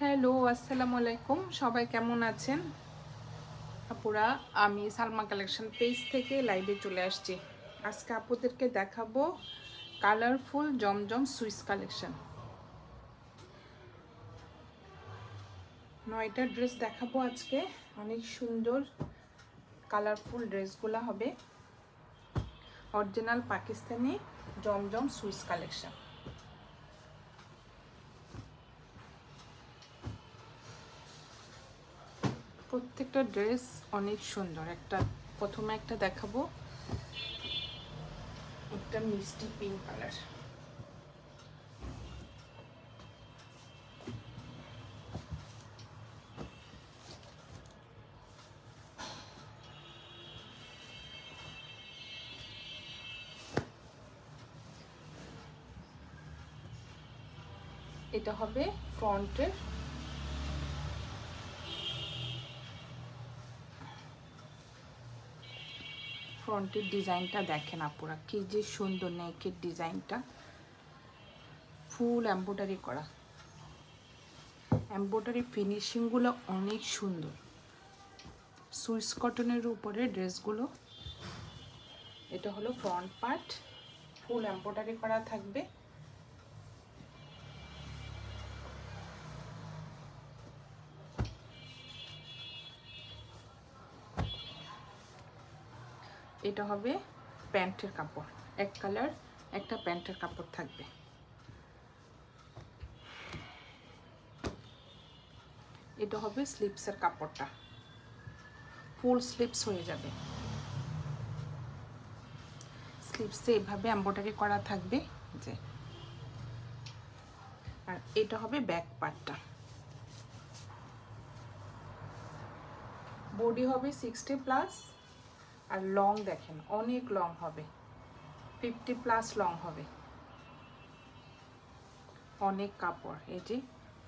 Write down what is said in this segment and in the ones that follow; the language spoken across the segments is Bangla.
হ্যালো, আসসালামু আলাইকুম। সবাই কেমন আছেন? আপুরা, আমি সালমা কালেকশন পেজ থেকে লাইভে চলে আসছি। আজকে আপুদেরকে দেখাবো কালারফুল জমজম সুইস কালেকশন। 9টা ড্রেস দেখাবো আজকে। অনেক সুন্দর কালারফুল ড্রেসগুলো হবে। অরিজিনাল পাকিস্তানি জমজম সুইস কালেকশন। প্রত্যেকটা ড্রেস অনেক সুন্দর। প্রথমে একটা দেখাবো, একটা মিষ্টি পিঙ্ক কালার। এটা হবে ফ্রন্টের ডিজাইনটা দেখেন আপুরা, কি যে সুন্দর নেকের ডিজাইনটা, ফুল এমব্রয়ডারি করা। এমব্রয়ডারি ফিনিশিংগুলো অনেক সুন্দর। সুইস কটনের উপরে ড্রেসগুলো। এটা হলো ফ্রন্ট পার্ট, ফুল এমব্রয়ডারি করা থাকবে। এটা হবে প্যান্টের কাপড়, এক কালার একটা প্যান্টের কাপড় থাকবে। এটা হবে স্লিপসের কাপড়টা, ফুল স্লিপস হয়ে যাবে। স্লিপসে এভাবে এমব্রয়ডারি করা থাকবে যে। আর এটা হবে ব্যাক পার্টটা। বডি হবে 60+, আর লং দেখেন অনেক লং হবে, 50+ লং হবে। অনেক কাপড়। এই যে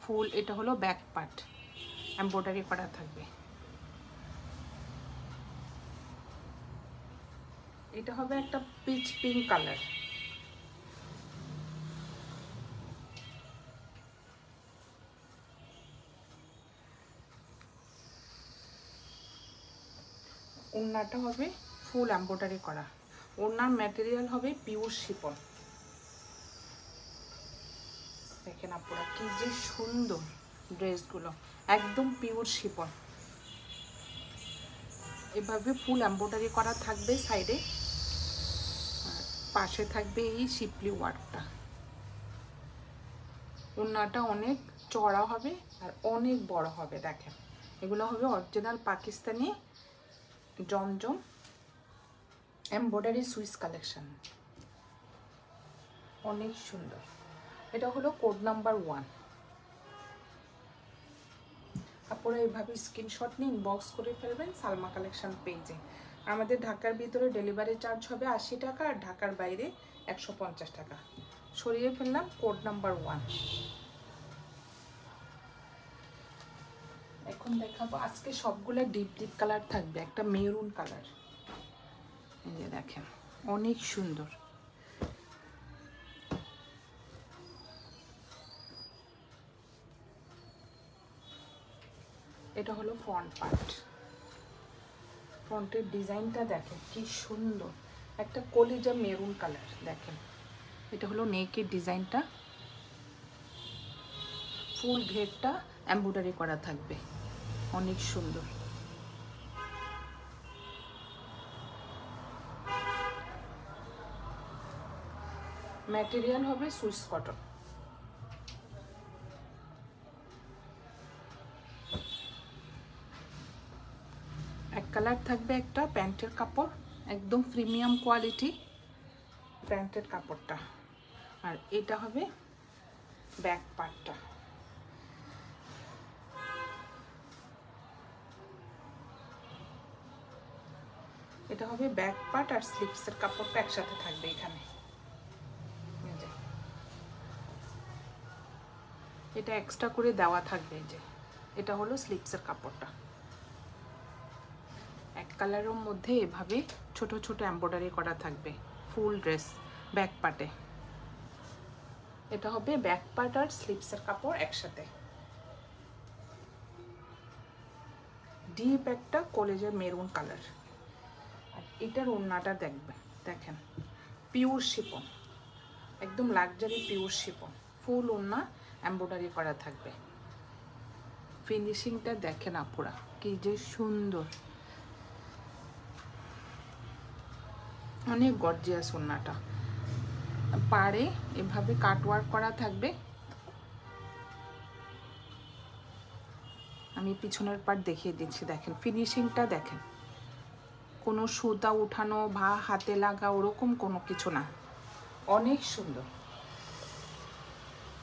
ফুল, এটা হলো ব্যাক পার্ট, এমব্রয়ডারি করা থাকবে। এটা হবে একটা পিচ পিঙ্ক কালার। ওড়নাটা হবে ফুল এমব্রয়ডারি করা। ওড়নার ম্যাটেরিয়াল হবে পিওর শিফন। দেখেন আপনারা কি যে সুন্দর ড্রেসগুলো, একদম পিওর শিফন। এভাবে ফুল এমব্রয়ডারি করা থাকবে সাইডে, আর পাশে থাকবে এই শিপলি ওয়ার্কটা। ওড়নাটা অনেক চড়া হবে আর অনেক বড় হবে। দেখেন এগুলো হবে অরিজিনাল পাকিস্তানি জমজম এমব্রয়ডারি সুইস কালেকশন, অনেক সুন্দর। এটা হলো কোড নাম্বার 1। আপনারা এইভাবে স্ক্রিনশট নিয়ে ইনবক্স করে ফেলবেন সালমা কালেকশন পেজে। আমাদের ঢাকার ভিতরে ডেলিভারি চার্জ হবে 80 টাকা, আর ঢাকার বাইরে 150 টাকা। সরিয়ে ফেললাম কোড নাম্বার 1। এখন দেখাবো আজকে সবগুলো ডিপ ডিপ কালার থাকবে। একটা মেরুন কালার, এই যে দেখেন অনেক সুন্দর। এটা হলো ফ্রন্ট পার্ট। ফ্রন্টের ডিজাইনটা দেখেন কি সুন্দর, একটা কলিজা মেরুন কালার। দেখেন এটা হলো নেকের ডিজাইনটা, ফুল ঘেরটা এমব্রয়ডারি করা থাকবে, অনেক সুন্দর। ম্যাটেরিয়াল হবে সুইস কটন। এক কালার থাকবে একটা প্যান্টের কাপড়, একদম প্রিমিয়াম কোয়ালিটি প্যান্টের কাপড়টা। আর এটা হবে ব্যাক পার্টটা। এটা হবে ব্যাক পার্ট, আর স্লিপসের কাপড়টা একসাথে থাকবে এখানে। এটা এক্সট্রা করে দেওয়া থাকবে। এই যে এটা হলো স্লিপসের কাপড়টা। এক কালারের মধ্যে এভাবে ছোট ছোট এমব্রয়ডারি করা থাকবে ফুল ড্রেস ব্যাক পার্টে। এটা হবে ব্যাক পার্ট আর স্লিপসের কাপড় একসাথে। ডিপ একটা কলেজের মেরুন কালার। আর এটার ওড়নাটা দেখেন পিওর শিফন, একদম লাক্সারি পিওর শিফন, ফুল ওড়না এমব্রয়ডারি করা থাকবে। ফিনিশিংটা দেখেন আপুরা কি যে সুন্দর, অনেক গর্জিয়াস ওড়নাটা। পাড়ে এভাবে কাটওয়ার্ক করা থাকবে। আমি পিছনের পার্ট দেখিয়ে দিচ্ছি, দেখেন ফিনিশিংটা দেখেন, কোনো সুতা উঠানো বা হাতে লাগা ওরকম কোনো কিছু না, অনেক সুন্দর।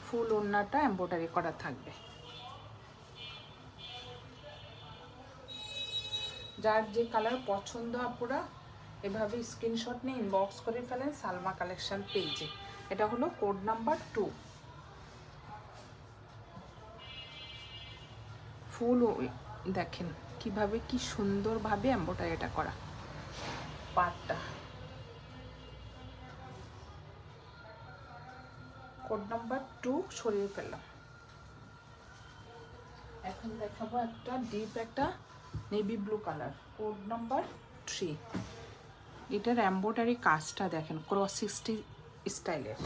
ফুল ওড়নাটা এমব্রয়ডারি করা থাকবে। যার যে কালার পছন্দ আপুরা এভাবে স্ক্রিনশট নিয়ে ইনবক্স করে ফেলেন সালমা কালেকশন পেজে। এটা হলো কোড নাম্বার 2। ফুল দেখেন কিভাবে কি সুন্দরভাবে এমব্রয়ডারিটা করা পাটটা। কোড নাম্বার 2 সরিয়ে ফেললাম। এখন দেখাবো একটা ডিপ একটা navy blue colour, code number 3। এটার এমব্রয়ডারি কাজটা দেখেন ক্রস 60 স্টাইলের।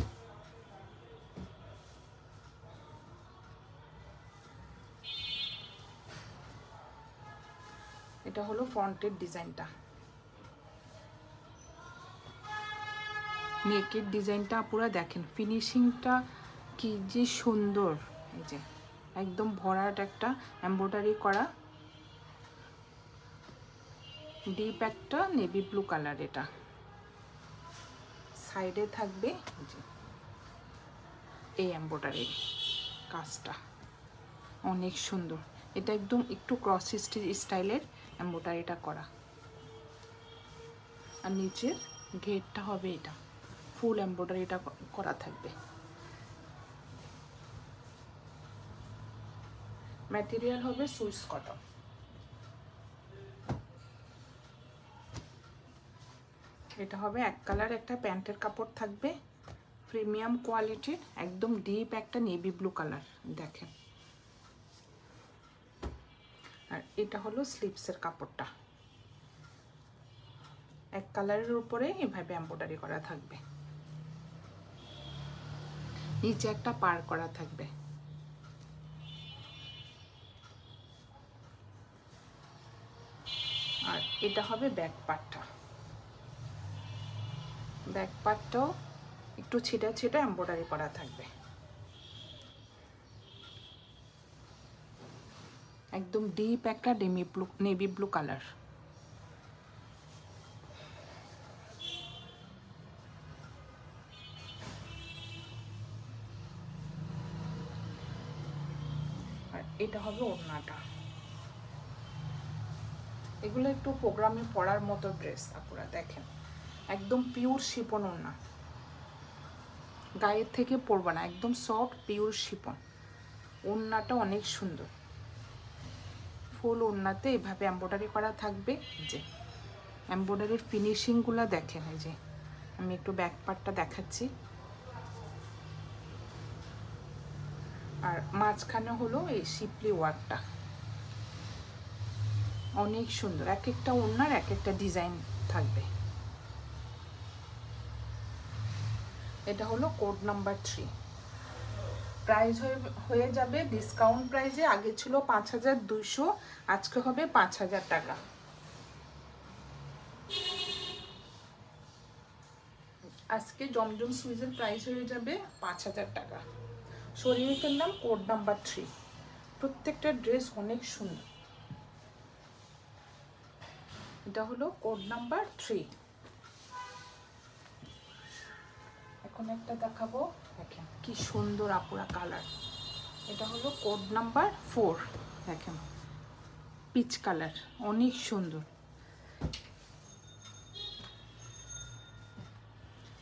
এটা হলো ফ্রন্টের ডিজাইনটা, নেকের ডিজাইনটা পুরো দেখেন, ফিনিশিংটা কি যে সুন্দর। এই যে একদম ভরাট একটা এমব্রয়ডারি করা ডিপ একটা নেভি ব্লু কালার। এটা সাইডে থাকবে এই এমব্রয়ডারি কাজটা, অনেক সুন্দর। এটা একদম একটু ক্রস স্টাইলের এমব্রয়ডারিটা করা। আর নিচের ঘেরটা হবে এটা ফুল এমব্রয়ডারিটা করা থাকবে। ম্যাটেরিয়াল হবে সুইস কটন। এটা হবে এক কালার একটা প্যান্টের কাপড় থাকবে, প্রিমিয়াম কোয়ালিটির, একদম ডিপ একটা নেভি ব্লু কালার দেখেন। আর এটা হলো স্লিপসের কাপড়টা, এক কালারের উপরে এভাবে এমব্রয়ডারি করা থাকবে, নিচে একটা পার করা থাকবে। আর এটা হবে ব্যাক পার্টটা, ব্যাক পার্টটাও একটু ছিটা ছিটা এমব্রয়ডারি করা থাকবে, একদম ডিপ একটা নেভি ব্লু কালার। আর এটা হবে ওড়নাটা। এগুলো একটু প্রোগ্রামে পরার মতো ড্রেস আপনারা দেখেন, একদম পিওর শিপন ওড়না, গায়ের থেকে পরবে না, একদম সফট পিওর শিপন। ওড়নাটা অনেক সুন্দর, ফুল ওড়নাতে এভাবে এমব্রয়ডারি করা থাকবে। যে এমব্রয়ডারির ফিনিশিংগুলো দেখেন, এই যে আমি একটু ব্যাক পার্টটা দেখাচ্ছি। আর মাঝখানে হলো এই শিপলি ওয়ার্কটা, অনেক সুন্দর। এক একটা ওড়নার এক একটা ডিজাইন থাকবে। এটা হলো কোড নাম্বার 3। প্রাইস হয়ে যাবে ডিসকাউন্ট প্রাইসে, আগে ছিল 5200, আজকে হবে 5000 টাকা। আজকে জমজম সুইজের প্রাইস হয়ে যাবে 5000 টাকা। সরিয়ে ফেললাম কোড নাম্বার 3। প্রত্যেকটা ড্রেস অনেক সুন্দর। এটা হলো কোড নাম্বার 3। এখন একটা দেখাবো, দেখেন কি সুন্দর আপুরা কালার। এটা হলো কোড নাম্বার 4, দেখেন পিচ কালার, অনেক সুন্দর।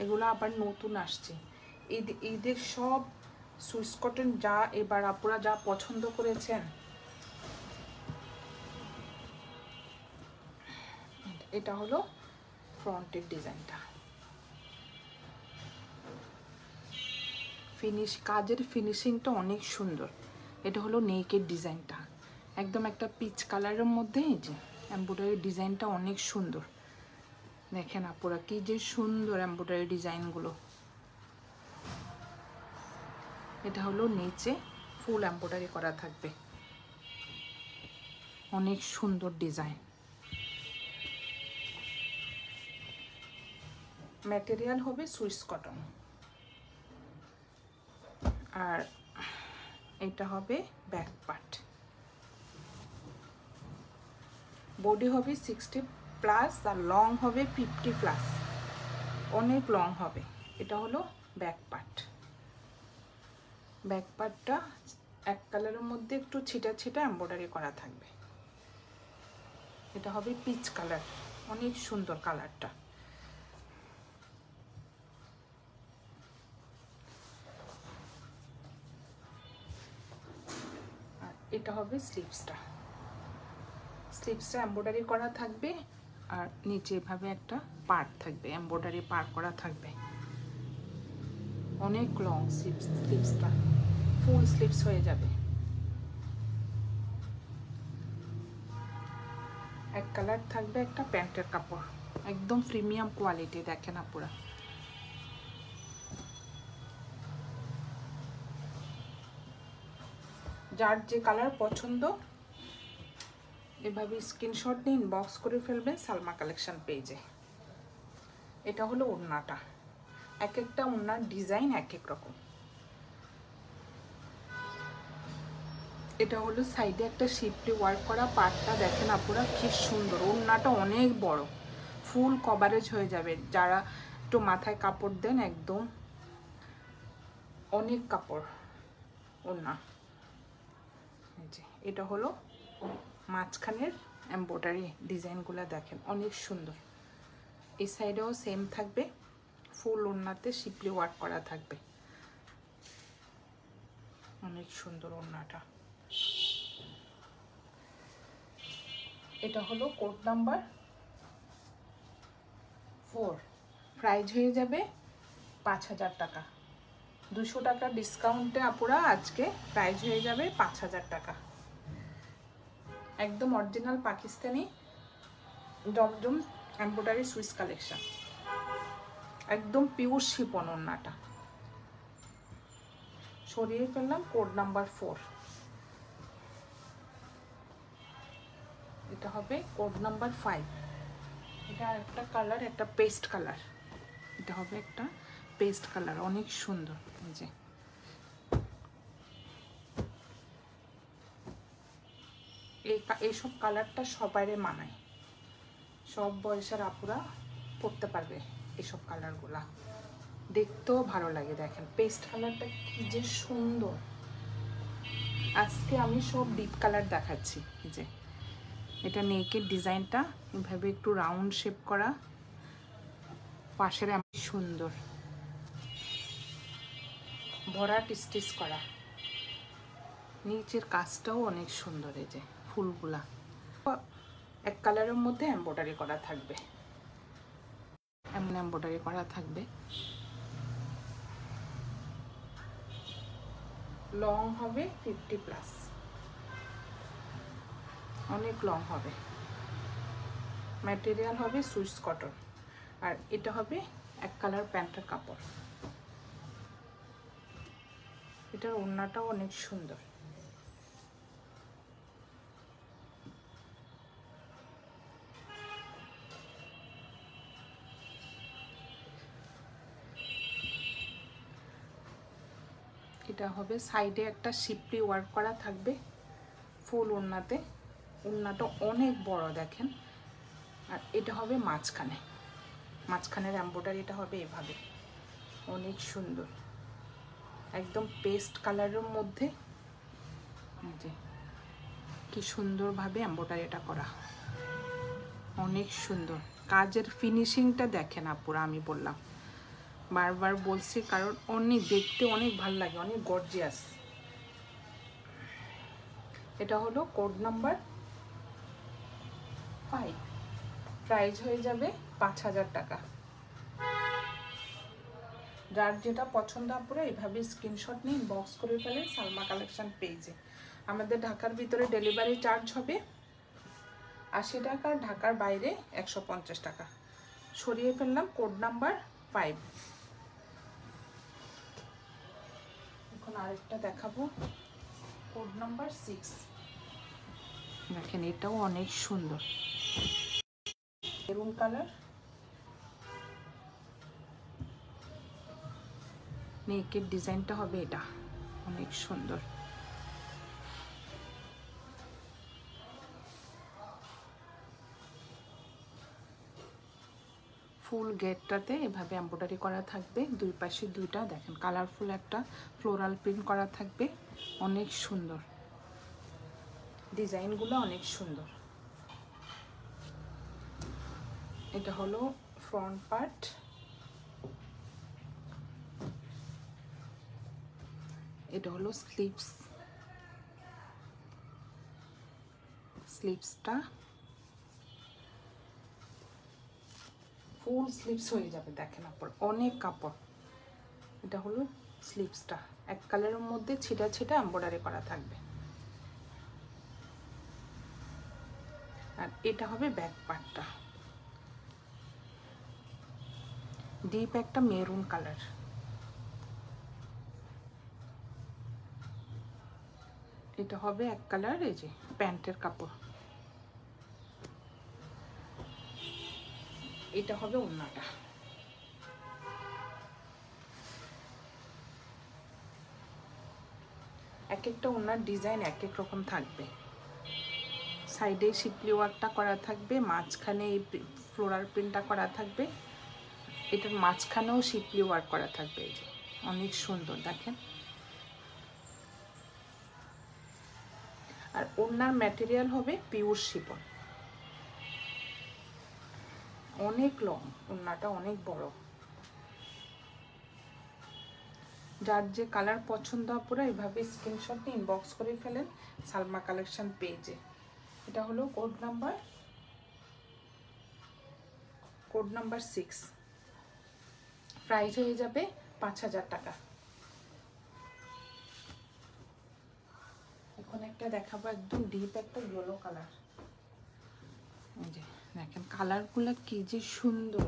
এগুলো আবার নতুন আসছে, ঈদের সব সুইস কটন যা এবার আপুরা যা পছন্দ করেছেন। এটা হলো ফ্রন্টের ডিজাইনটা, কাজের ফিনিশিংটা অনেক সুন্দর। এটা হলো নেকের ডিজাইনটা, একদম একটা পিচ কালারের মধ্যে এই যে এমব্রয়ডারি ডিজাইনটা অনেক সুন্দর। দেখেন আপুরা কি যে সুন্দর এমব্রয়ডারি ডিজাইনগুলো। এটা হলো নিচে ফুল এমব্রয়ডারি করা থাকবে, অনেক সুন্দর ডিজাইন। ম্যাটেরিয়াল হবে সুইস কটন। আর এটা হবে ব্যাক পার্ট। বডি হবে 60+ আর লং হবে 50+, অনেক লং হবে। এটা হলো ব্যাক পার্ট। ব্যাক পার্টটা এক কালারের মধ্যে একটু ছিটা ছিটা এমব্রয়ডারি করা থাকবে। এটা হবে পিচ কালার, অনেক সুন্দর কালারটা। আর এটা হবে স্লিভসটা। স্লিভসটা এমব্রয়ডারি করা থাকবে আর নিচে এভাবে একটা পার্ট থাকবে, এমব্রয়ডারি পার করা থাকবে। অনেক লং স্লিভসটা, ফুল স্লিভস হয়ে যাবে। এক কালার থাকবে একটা প্যান্টের কাপড়, একদম প্রিমিয়াম কোয়ালিটি। দেখেন আপুরা যার যে কালার পছন্দ এভাবে স্ক্রিনশট নিয়ে ইনবক্স করে ফেলবেন সালমা কালেকশন পেজে। এটা হলো ওড়নাটা, এক একটা ওড়নার ডিজাইন এক এক রকম। এটা হলো সাইডে একটা শিপলি ওয়ার্ক করা পার্টটা। দেখেন আপুরা কি সুন্দর, ওড়নাটা অনেক বড়, ফুল কভারেজ হয়ে যাবে। যারা একটু মাথায় কাপড় দেন একদম অনেক কাপড় ওড়না। এই যে এটা হলো মাঝখানের এমব্রয়ডারি ডিজাইনগুলো দেখেন অনেক সুন্দর। এই সাইডেও সেম থাকবে, ফুল ওড়নাতে শিপলি ওয়ার্ক করা থাকবে, অনেক সুন্দর ওড়নাটা। এটা হলো কোড নাম্বার 4। প্রাইস হয়ে যাবে 5000 টাকা। 200 টাকা ডিসকাউন্টে আপুরা আজকে প্রাইস হয়ে যাবে 5000 টাকা। একদম অরিজিনাল পাকিস্তানি জমজম এমব্রয়ডারি সুইস কালেকশন, একদম পিওর শিপন ওড়নাটা। সরিয়ে ফেললাম কোড নাম্বার 4। এটা হবে কোড নাম্বার 5। এটা একটা কালার, একটা পেস্ট কালার। এটা হবে একটা পেস্ট কালার, অনেক সুন্দর। এই যে এইসব কালারটা সবাইরে মানায়, সব বয়সের আপুরা পরতে পারবে। এসব কালারগুলা দেখতেও ভালো লাগে। দেখেন পেস্ট কালারটা কি যে সুন্দর। আজকে আমি সব ডিপ কালার দেখাচ্ছি। এই যে এটা নেকের ডিজাইনটা এভাবে একটু রাউন্ড শেপ করা, পাশের সুন্দর ভরাট স্টিচ করা, নিচের কাজটাও অনেক সুন্দর। এই যে ফুলগুলা এক কালারের মধ্যে এমব্রয়ডারি করা থাকবে, এমন এমব্রয়ডারি করা থাকবে। লং হবে 50+, অনেক লং হবে। ম্যাটেরিয়াল হবে সুইস কটন। আর এটা হবে এক কালার প্যান্টের কাপড়। এটার ওড়নাটাও অনেক সুন্দর। এটা হবে সাইডে একটা শিপলি ওয়ার্ক করা থাকবে ফুল ওড়নাতে। ওড়নাটা অনেক বড় দেখেন। আর এটা হবে মাঝখানের এমব্রয়ডারিটা হবে এভাবে, অনেক সুন্দর। একদম পেস্ট কালারের মধ্যে যে কি সুন্দরভাবে এমব্রয়ডারিটা করা, অনেক সুন্দর। কাজের ফিনিশিংটা দেখেন আপুরা, আমি বললাম বারবার বলছি কারণ অনেক দেখতে অনেক ভালো লাগে, অনেক গর্জিয়াস। এটা হলো কোড নাম্বার 5। প্রাইস হয়ে যাবে 5000 টাকা। যার যেটা পছন্দ আপুরা এভাবে স্ক্রিনশট নিয়ে ইনবক্স করে ফেলেন সালমা কালেকশন পেজে। আমাদের ঢাকার ভিতরে ডেলিভারি চার্জ হবে 80 টাকা, ঢাকার বাইরে 150 টাকা। সরিয়ে ফেললাম কোড নাম্বার 5। এখন আরেকটা দেখাবো, কোড নাম্বার 6। দেখেন এটাও অনেক সুন্দর, মেরুন কালার, নেকের ডিজাইনটা হবে এটা অনেক সুন্দর। ফুল গেটটাতে এভাবে এমব্রয়ডারি করা থাকবে, দুই পাশে দুইটা দেখেন কালারফুল একটা ফ্লোরাল প্রিন্ট করা থাকবে, অনেক সুন্দর ডিজাইনগুলো, অনেক সুন্দর। এটা হলো ফ্রন্ট পার্ট, এটা হলো স্লিভসটা ফুল স্লিভস হয়ে যাবে, দেখেন আপনার অনেক কাপড়। এটা হলো স্লিভসটা, এক কালারের মধ্যে ছিটা ছিটা এমব্রয়ডারি করা থাকবে। আর এটা হবে ব্যাক পার্টটা, ডিপ একটা মেরুন কালার। এটা হবে এক কালার, এই যে প্যান্টের কাপড়। এটা হবে ওড়নাটা। এক একটা ওড়নার ডিজাইন এক এক রকম থাকবে, সাইডে শিপলি ওয়ার্কটা করা থাকবে, মাঝখানে এই ফ্লোরাল প্রিন্টটা করা থাকবে, এটার মাঝখানেও শিপলি ওয়ার্ক করা থাকবে, এই যে অনেক সুন্দর দেখেন। আর ওড়নার ম্যাটেরিয়াল হবে পিওর শিফন, অনেক লং, ওড়নাটা অনেক বড়। যার যে কালার পছন্দ আপনারা এভাবে স্ক্রিনশট নিয়ে ইনবক্স করে ফেলেন সালমা কালেকশন পেজে। এটা হলো কোড নাম্বার 6, প্রাইস হয়ে যাবে 5000 টাকা। এখন একটা দেখাবো একদম ডিপ একটা ইয়েলো কালার, এই যে দেখেন কালারগুলো কি যে সুন্দর।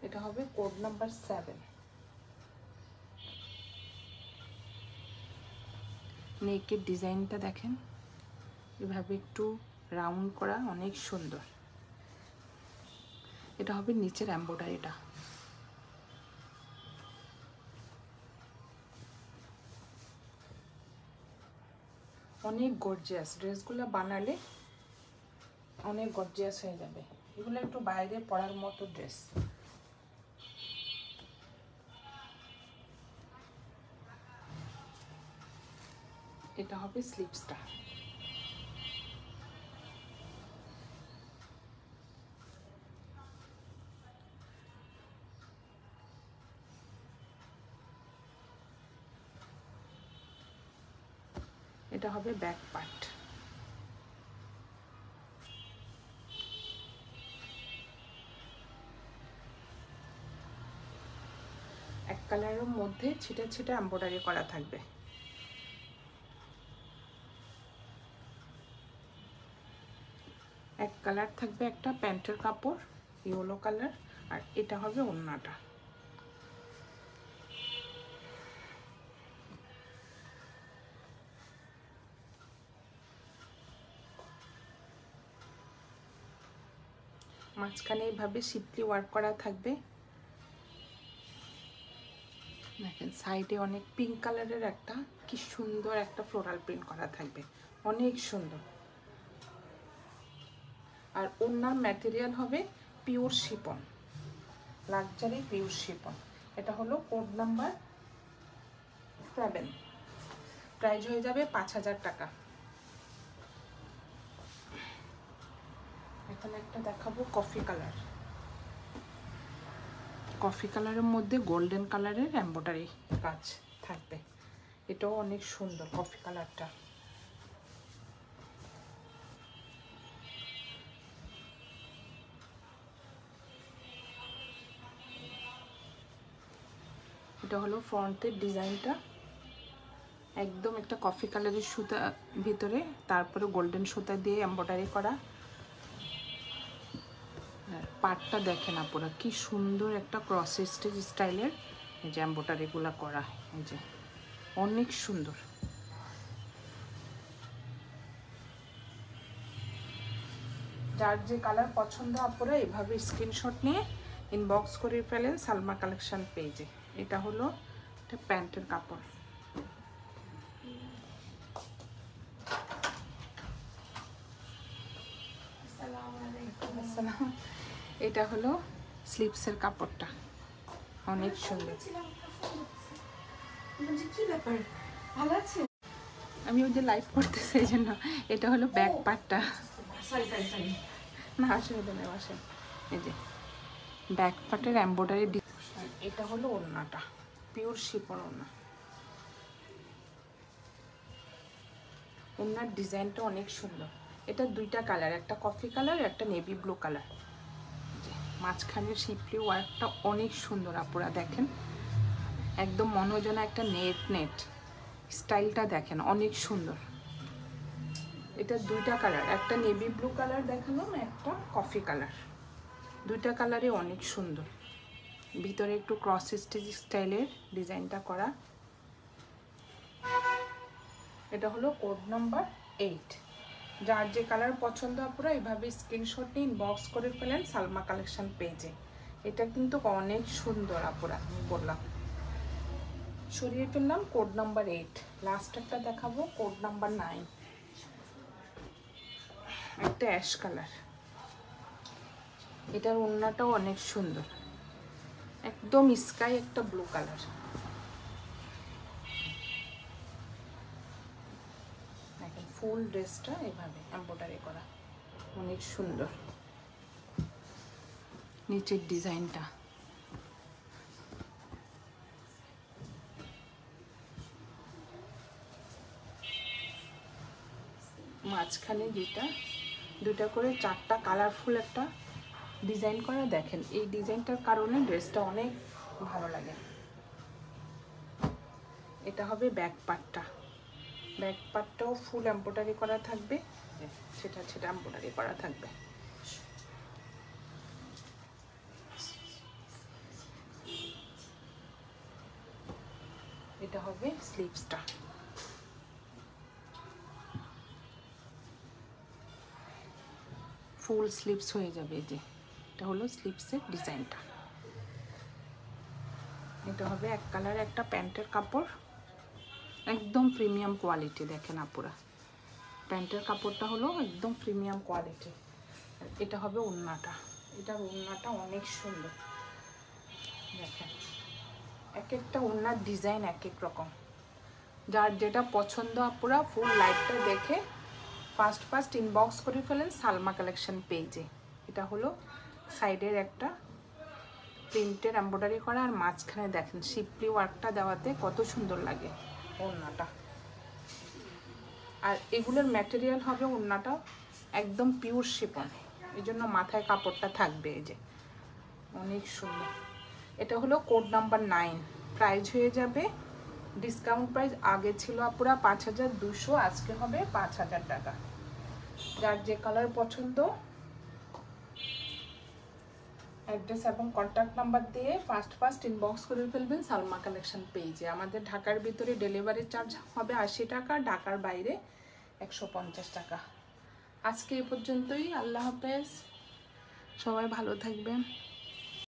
এটা হবে কোড নাম্বার 7। নেকের ডিজাইনটা দেখেন এভাবে একটু রাউন্ড করা, অনেক সুন্দর। এটা হবে নিচের এমব্রয়ডারিটা, অনেক গর্জিয়াস। ড্রেসগুলো বানালে অনেক গর্জিয়াস হয়ে যাবে, এগুলো একটু বাইরে পরার মতো ড্রেস। এটা হবে স্লিভসটা, এটা হবে ব্যাক পার্ট। এক কালারের মধ্যে ছিটে ছিটে এমব্রয়ডারি করা থাকবে। এক কালার থাকবে একটা প্যান্টের কাপড় ইয়েলো কালার, আর এটা হবে ওড়নাটা। মাঝখানে এইভাবে শিপলি ওয়ার্ক করা থাকবে, দেখেন সাইডে অনেক পিঙ্ক কালারের একটা কি সুন্দর একটা ফ্লোরাল প্রিন্ট করা থাকবে, অনেক সুন্দর। আর ওড়নার ম্যাটেরিয়াল হবে pure chiffon, luxury pure chiffon. এটা হলো কোড নাম্বার 7, প্রাইস হয়ে যাবে 5000 টাকা। এখন একটা দেখাবো কফি কালারের মধ্যে গোল্ডেন কালারের এমব্রয়ডারি কাজ থাকবে, এটাও অনেক সুন্দর কফি কালারটা। এটা হলো ফ্রন্টের ডিজাইনটা, একদম একটা কফি কালারের সুতা ভিতরে, তারপরে গোল্ডেন সুতা দিয়ে এমব্রয়ডারি করা। পাটটা দেখেন আপনারা কি সুন্দর একটা ক্রস স্টিচ স্টাইলের এই যে এমব্রয়ডারিগুলো করা, এই যে অনেক সুন্দর। যার যে কালার পছন্দ আপনারা এভাবে স্ক্রিনশট নিয়ে ইনবক্স করে ফেলেন সালমা কালেকশন পেজে। এটা হলো একটা প্যান্টের কাপড়। এটা হলো স্লিপসের কাপড়টা, অনেক সুন্দর। আমি ওই যে লাইভ করতেছি এই জন্য। এটা হলো ব্যাক পার্টটা, না অসুবিধা নেই আসেন। এই যে ব্যাক পার্টের এমব্রয়ডারি। এটা হলো ওড়নাটা, পিওর শিফন ওড়না। ওড়নার ডিজাইনটা অনেক সুন্দর। এটা দুইটা কালার, একটা কফি কালার, একটা নেভি ব্লু কালার। মাঝখানের শিপলি ওয়ার্কটা অনেক সুন্দর আপনারা দেখেন, একদম মনে হয় যেন একটা নেট নেট স্টাইলটা দেখেন অনেক সুন্দর। এটা দুইটা কালার, একটা নেভি ব্লু কালার দেখালাম, একটা কফি কালার। দুইটা কালারই অনেক সুন্দর। ভিতরে একটু ক্রস স্টিচ স্টাইলের ডিজাইনটা করা। এটা হলো কোড নাম্বার 8। যার যে কালার পছন্দ আপনারা এইভাবে স্ক্রিনশট নিয়ে ইনবক্স করে ফেলেন সালমা কালেকশন পেজে। এটা কিন্তু অনেক সুন্দর আপনারা, আমি বললাম। সরিয়ে ফেললাম কোড নাম্বার 8। লাস্ট একটা দেখাবো কোড নাম্বার 9। একটা অ্যাশ কালার। এটার ওড়নাটাও অনেক সুন্দর, একদম স্কাই একটা ব্লু কালার। দেখেন ফুল ড্রেসটা এভাবে এমব্রয়ডারি করা, অনেক সুন্দর। নিচের ডিজাইনটা মাঝখানে দুটা করে চারটা কালারফুল একটা ডিজাইন করা। দেখেন এই ডিজাইনটার কারণে ড্রেসটা অনেক ভালো লাগে। এটা হবে ব্যাক পার্টটা। ব্যাক পার্টটাও ফুল এমব্রয়ডারি করা থাকবে, সেটা এমব্রয়ডারি করা থাকবে। এটা হবে স্লিভসটা। ফুল স্লিভস হয়ে যাবে। এই যে এটা হলো স্লিভসের ডিজাইনটা। এটা হবে এক কালার একটা প্যান্টের কাপড়, একদম প্রিমিয়াম কোয়ালিটি। দেখেন আপুরা, প্যান্টের কাপড়টা হলো একদম প্রিমিয়াম কোয়ালিটি। এটা হবে ওড়নাটা। এটার ওড়নাটা অনেক সুন্দর। দেখেন এক একটা ওড়নার ডিজাইন এক এক রকম। যার যেটা পছন্দ আপুরা ফুল লাইভটা দেখে ফার্স্ট ইনবক্স করে ফেলেন সালমা কালেকশন পেজে। এটা হলো সাইডের একটা প্রিন্টের এমব্রয়ডারি করা, আর মাঝখানে দেখেন শিপলি ওয়ার্কটা দেওয়াতে কত সুন্দর লাগে ওড়নাটা। আর এগুলোর ম্যাটেরিয়াল হবে ওড়নাটা একদম পিওর শিফন, এই জন্য মাথায় কাপড়টা থাকবে। এই যে অনেক সুন্দর। এটা হলো কোড নাম্বার 9। প্রাইস হয়ে যাবে ডিসকাউন্ট প্রাইস। আগে ছিল পুরা 5200, আজকে হবে 5000 টাকা। যার যে কালার পছন্দ অ্যাড্রেস এবং কন্ট্যাক্ট নাম্বার দিয়ে ফার্স্ট ইনবক্স করে ফেলবেন সালমা কালেকশন পেজে। আমাদের ঢাকার ভিতরে ডেলিভারি চার্জ হবে 80 টাকা, ঢাকার বাইরে 150 টাকা। আজকে এই পর্যন্তই। আল্লাহ হাফেজ, সবাই ভালো থাকবেন।